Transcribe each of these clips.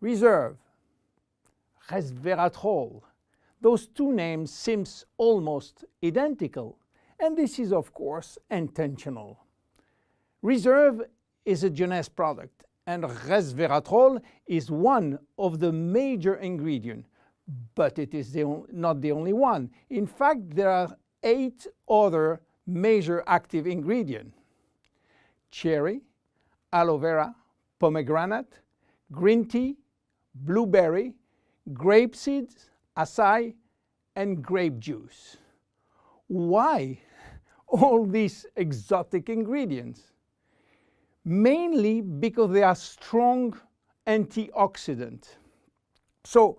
Reserve, resveratrol. Those two names seem almost identical, and this is of course intentional. Reserve is a Jeunesse product, and resveratrol is one of the major ingredients, but it is not the only one. In fact, there are 8 other major active ingredients: cherry, aloe vera, pomegranate, green tea, blueberry, grape seeds, acai, and grape juice. Why all these exotic ingredients? Mainly because they are strong antioxidants. So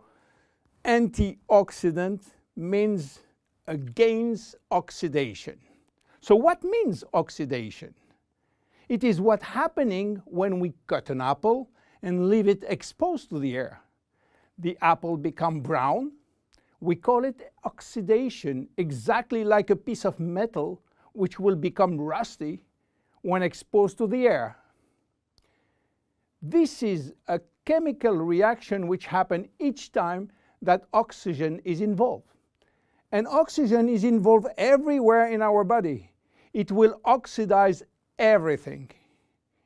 antioxidant means against oxidation. So what means oxidation? It is what's happening when we cut an apple and leave it exposed to the air. The apple becomes brown. We call it oxidation, exactly like a piece of metal which will become rusty when exposed to the air. This is a chemical reaction which happens each time that oxygen is involved. And oxygen is involved everywhere in our body. It will oxidize everything,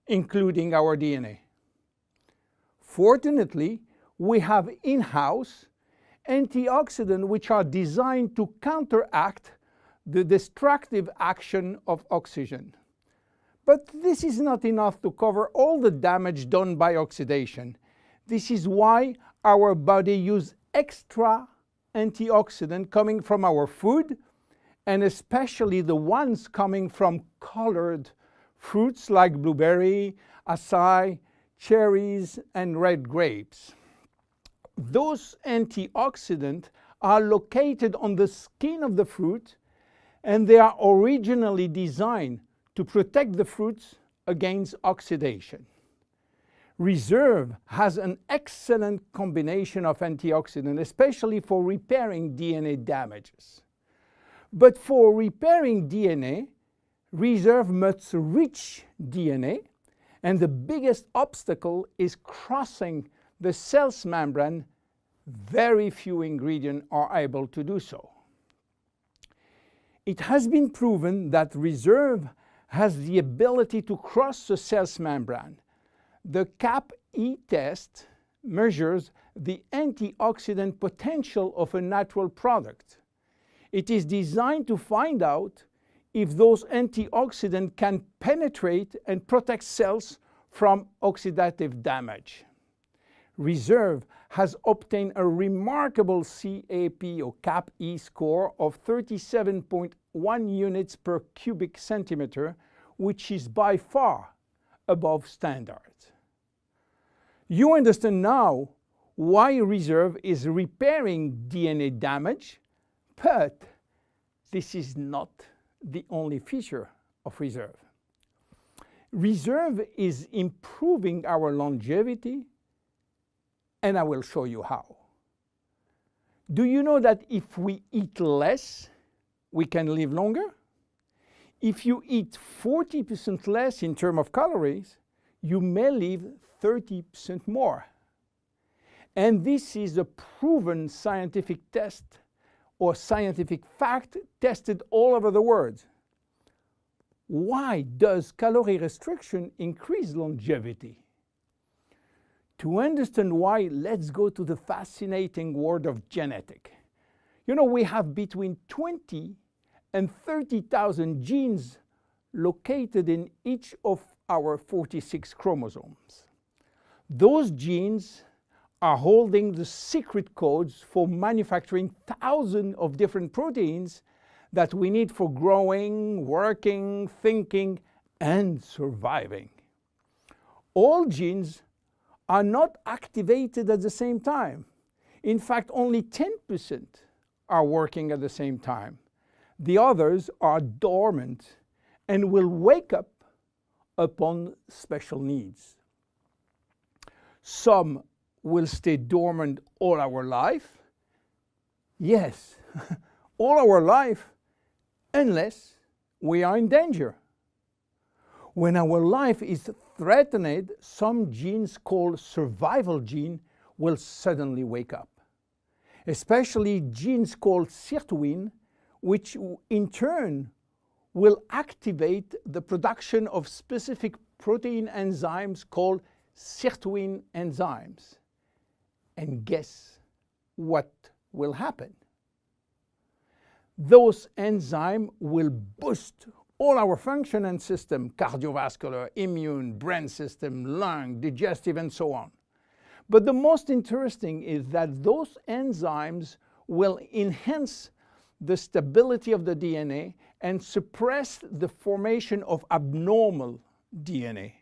including our DNA. Fortunately, we have in-house antioxidants which are designed to counteract the destructive action of oxygen. But this is not enough to cover all the damage done by oxidation. This is why our body uses extra antioxidants coming from our food, and especially the ones coming from colored fruits like blueberry, acai, cherries, and red grapes. Those antioxidants are located on the skin of the fruit, and they are originally designed to protect the fruits against oxidation. Reserve has an excellent combination of antioxidants, especially for repairing DNA damages. But for repairing DNA, Reserve must reach DNA, and the biggest obstacle is crossing the cell's membrane. Very few ingredients are able to do so. It has been proven that Reserve has the ability to cross the cell's membrane. The CAP-E test measures the antioxidant potential of a natural product. It is designed to find out if those antioxidants can penetrate and protect cells from oxidative damage. Reserve has obtained a remarkable CAP or CAP-E score of 37.1 units per cubic centimeter, which is by far above standard. You understand now why Reserve is repairing DNA damage, but this is not the only feature of Reserve. Reserve is improving our longevity, and I will show you how. Do you know that if we eat less, we can live longer? If you eat 40% less in terms of calories, you may live 30% more. And this is a proven scientific test or scientific fact tested all over the world. Why does calorie restriction increase longevity? To understand why, let's go to the fascinating world of genetics. You know, we have between 20 and 30,000 genes located in each of our 46 chromosomes. Those genes are holding the secret codes for manufacturing thousands of different proteins that we need for growing, working, thinking, and surviving. All genes are not activated at the same time. In fact, only 10% are working at the same time. The others are dormant and will wake up upon special needs. Some will stay dormant all our life. Yes, all our life, unless we are in danger. When our life is threatened, some genes called survival gene will suddenly wake up, especially genes called sirtuin, which in turn will activate the production of specific protein enzymes called sirtuin enzymes. And guess what will happen? Those enzymes will boost all our function and system: cardiovascular, immune, brain system, lung, digestive, and so on. But the most interesting is that those enzymes will enhance the stability of the DNA and suppress the formation of abnormal DNA.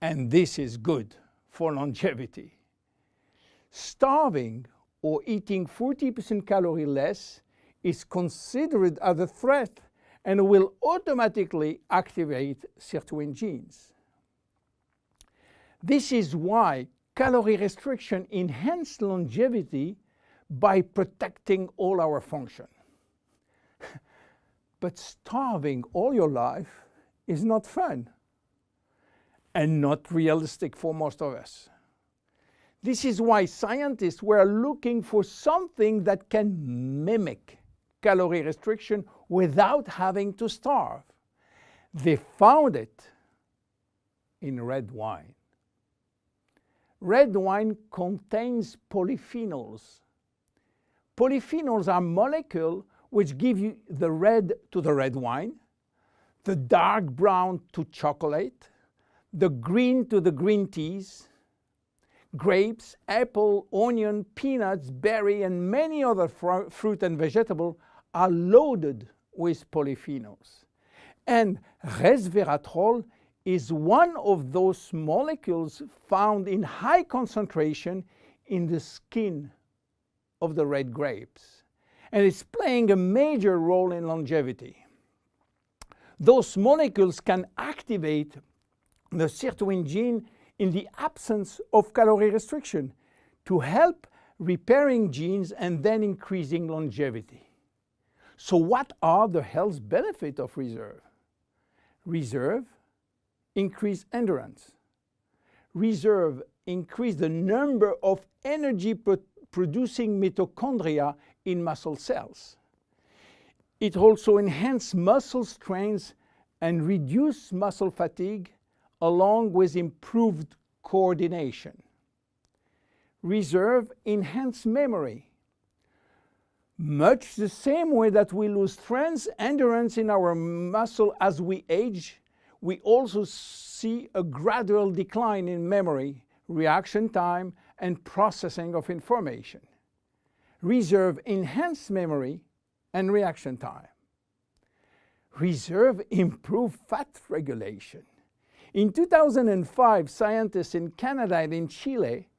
And this is good for longevity. Starving or eating 40% calorie less is considered as a threat and will automatically activate sirtuin genes. This is why calorie restriction enhances longevity by protecting all our function. But starving all your life is not fun and not realistic for most of us. This is why scientists were looking for something that can mimic calorie restriction without having to starve. They found it in red wine. Red wine contains polyphenols. Polyphenols are molecules which give you the red to the red wine, the dark brown to chocolate, the green to the green teas. Grapes, apple, onion, peanuts, berry, and many other fruit and vegetables are loaded with polyphenols. And resveratrol is one of those molecules found in high concentration in the skin of the red grapes. And it's playing a major role in longevity. Those molecules can activate the sirtuin gene in the absence of calorie restriction to help repairing genes and then increasing longevity. So what are the health benefits of reserve? Reserve increase endurance. Reserve increase the number of energy producing mitochondria in muscle cells. It also enhances muscle strength and reduce muscle fatigue, along with improved coordination. Reserve enhance memory. Much the same way that we lose strength, endurance in our muscle as we age, we also see a gradual decline in memory, reaction time, and processing of information. Reserve enhance memory and reaction time. Reserve improve fat regulation. In 2005, scientists in Canada and in Chile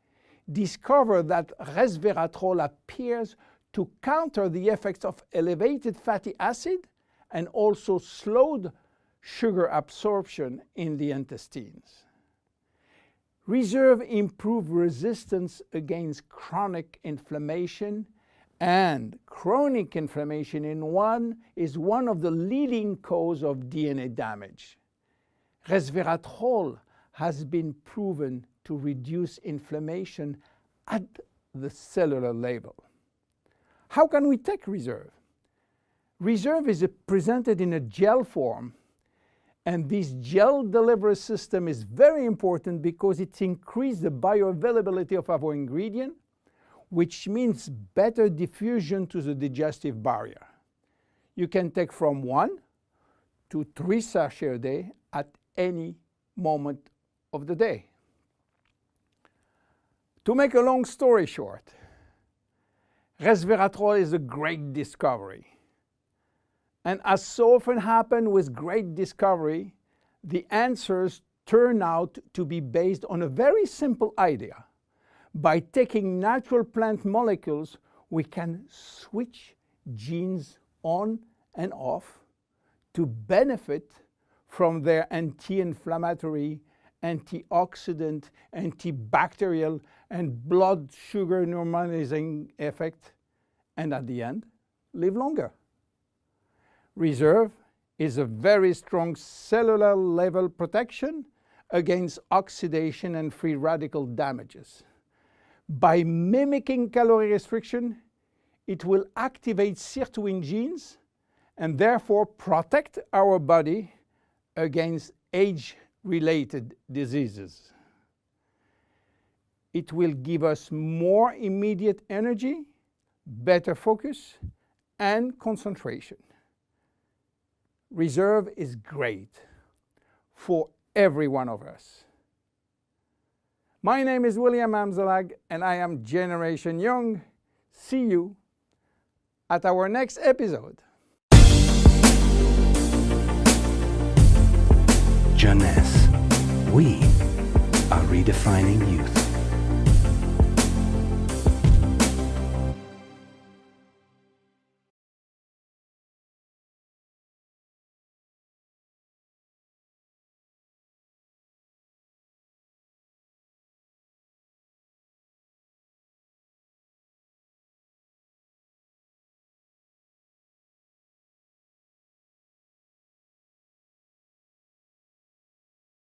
discovered that resveratrol appears to counter the effects of elevated fatty acid and also slowed sugar absorption in the intestines. Reserve improves resistance against chronic inflammation, and chronic inflammation is one of the leading causes of DNA damage. Resveratrol has been proven to reduce inflammation at the cellular level. How can we take reserve? Reserve is presented in a gel form, and this gel delivery system is very important because it increases the bioavailability of our ingredient, which means better diffusion to the digestive barrier. You can take from 1 to 3 sachets a day at any moment of the day. To make a long story short, resveratrol is a great discovery. And as so often happens with great discovery, the answers turn out to be based on a very simple idea. By taking natural plant molecules, we can switch genes on and off to benefit from their anti-inflammatory, antioxidant, antibacterial, and blood sugar normalizing effect, and at the end, live longer. Reserve is a very strong cellular level protection against oxidation and free radical damages. By mimicking calorie restriction, it will activate sirtuin genes and therefore protect our body against age-related diseases. It will give us more immediate energy, better focus, and concentration. Reserve is great for every one of us. My name is William Amzallag, and I am Generation Young. See you at our next episode. Jeunesse. We are redefining youth.